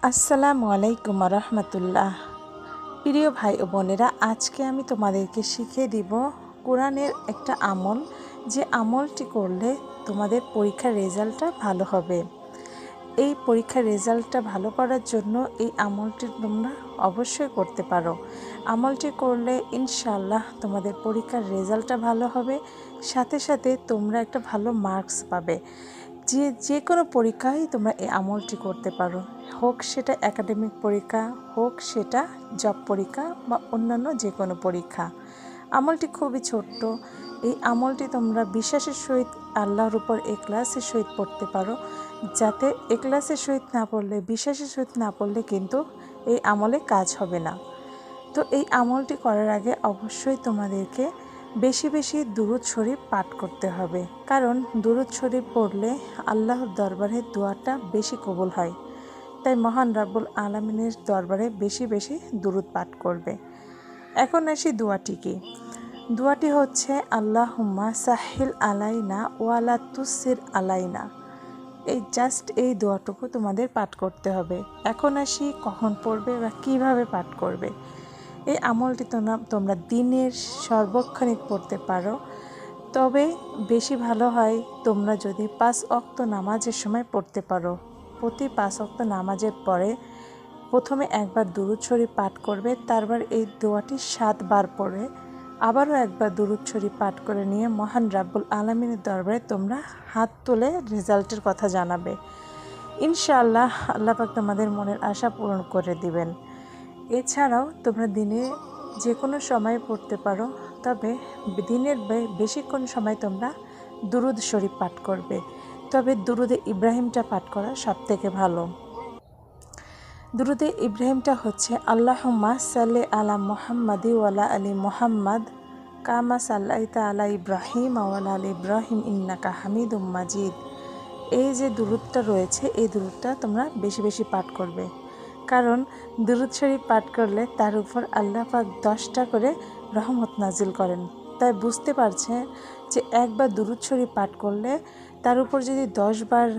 আসসালামু আলাইকুম রহমতুল্লাহ। প্রিয় ভাই ও বোনেরা, আজকে আমি তোমাদেরকে শিখিয়ে দিব কোরআনের একটা আমল, যে আমলটি করলে তোমাদের পরীক্ষার রেজাল্টটা ভালো হবে। এই পরীক্ষার রেজাল্টটা ভালো করার জন্য এই আমলটি তোমরা অবশ্যই করতে পারো। আমলটি করলে ইনশাআল্লাহ তোমাদের পরীক্ষার রেজাল্টটা ভালো হবে, সাথে সাথে তোমরা একটা ভালো মার্কস পাবে। যে কোনো পরীক্ষায় তোমরা এই আমলটি করতে পারো, হোক সেটা একাডেমিক পরীক্ষা, হোক সেটা জব পরীক্ষা বা অন্যান্য যে কোনো পরীক্ষা। আমলটি খুবই ছোট্ট। এই আমলটি তোমরা বিশ্বাসের সহিত আল্লাহর উপর এখলাসের সহিত পড়তে পারো। যাতে এখলাসের সহিত না পড়লে, বিশ্বাসের সহিত না পড়লে কিন্তু এই আমলে কাজ হবে না। তো এই আমলটি করার আগে অবশ্যই তোমাদেরকে বেশি বেশি দুরূদ শরীফ পাঠ করতে হবে, কারণ দুরূদ শরীফ পড়লে আল্লাহর দরবারে দোয়াটা বেশি কবুল হয়। তাই মহান রাব্বুল আলামিনের দরবারে বেশি বেশি দুরূদ পাঠ করবে। এখন আসি দোয়াটি কি। দোয়াটি হচ্ছে আল্লাহুম্মা সাহিল আলাইনা ওয়ালা তুসির আলাইনা। এই দোয়াটুকু তোমাদের পাঠ করতে হবে। এখন আসি কখন পড়বে বা কিভাবে পাঠ করবে। এই আমলটি তোমরা দিনের সর্বক্ষণিক পড়তে পারো, তবে বেশি ভালো হয় তোমরা যদি 5 ওয়াক্ত নামাজের সময় পড়তে পারো। প্রতি 5 ওয়াক্ত নামাজের পরে প্রথমে একবার দুরূদ শরীফ পাঠ করবে, তারপর এই দোয়াটি 7 বার পড়ে আবারও একবার দুরূদ শরীফ পাঠ করে নিয়ে মহান রাব্বুল আলামিনের দরবারে তোমরা হাত তুলে রেজাল্টের কথা জানাবে। ইনশাআল্লাহ আল্লাহ পাক তোমাদের মনের আশা পূরণ করে দিবেন। এছাড়াও তোমরা দিনে যে কোনো সময় পড়তে পারো, তবে দিনের বেশিক্ষণ সময় তোমরা দুরূদ শরীফ পাঠ করবে। তবে দুরূদে ইব্রাহিমটা পাঠ করা সবথেকে ভালো। দুরূদে ইব্রাহিমটা হচ্ছে আল্লাহুম্মা সাল্লি আলা মুহাম্মাদি ওয়ালা আলি মুহাম্মাদ কামা সাল্লাইতা আলা ইব্রাহিম ওয়ালা আলি ইব্রাহিম ইন্নাকা হামিদুম মাজিদ। এই যে দুরূদটা রয়েছে, এই দুরূদটা তোমরা বেশি বেশি পাঠ করবে, কারণ দুরূদ শরীফ পাঠ করলে তার উপর আল্লাহ পাক 10টা করে রহমত নাজিল করেন। তাই বুঝতে পারছে যে একবার দুরূদ শরীফ পাঠ করলে তার উপর যদি 10 বার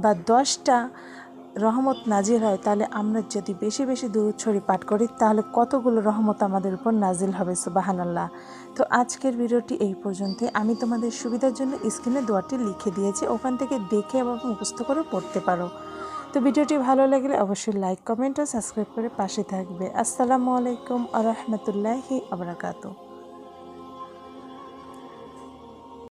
বা 10টা রহমত নাজিল হয়, তাহলে আমরা যদি বেশি বেশি দুরূদ শরীফ পাঠ করি তাহলে কতগুলো রহমত আমাদের উপর নাজিল হবে। সুবহানাল্লাহ। তো আজকের ভিডিওটি এই পর্যন্তই। আমি তোমাদের সুবিধার জন্য স্ক্রিনে দোয়াটি লিখে দিয়েছি, ওখান থেকে দেখে এবং মুখস্থ করে পড়তে পারো। তো ভিডিওটি ভালো লাগলে অবশ্যই লাইক, কমেন্ট ও সাবস্ক্রাইব করে পাশে থাকবে। আসসালামু আলাইকুম ওয়া রাহমাতুল্লাহি ওয়া বারাকাতুহু।